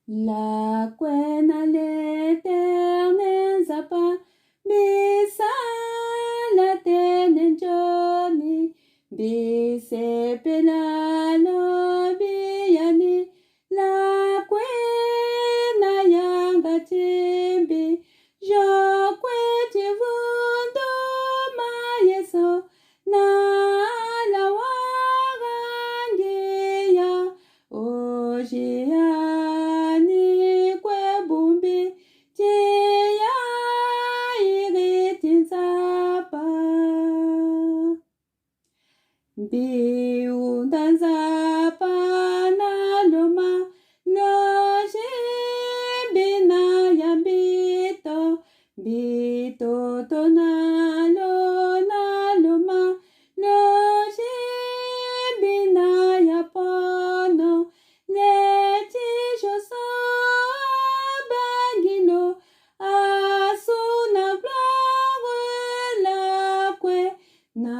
La quena l'Éternel zapa, bisa la tenen Johnny, bise pelalo biyani, la quena yanga timbi, jo kweti vundo mayeso, na la warangia, ojia. Biundanza panaloma loje bina yambito bito tonalo naloma loje bina yapono leti joso bagino asuna gloire la que na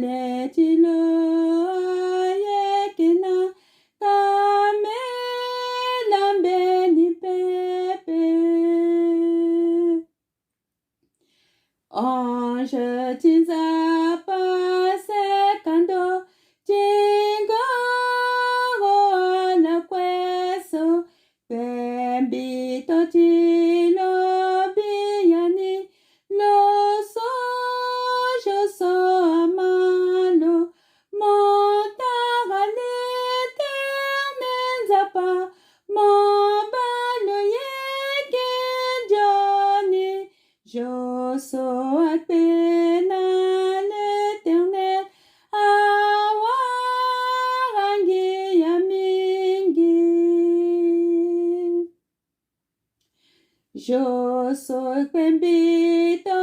leti lo yekena kamela mbeni pepe ange tizapa sekando jingo na queso pembito tilo biyani lo so yo so amano montara l'Éternel zapa mon balo yeken Johnny yo so apena l'Éternel awarangi yamingi yo soy pembito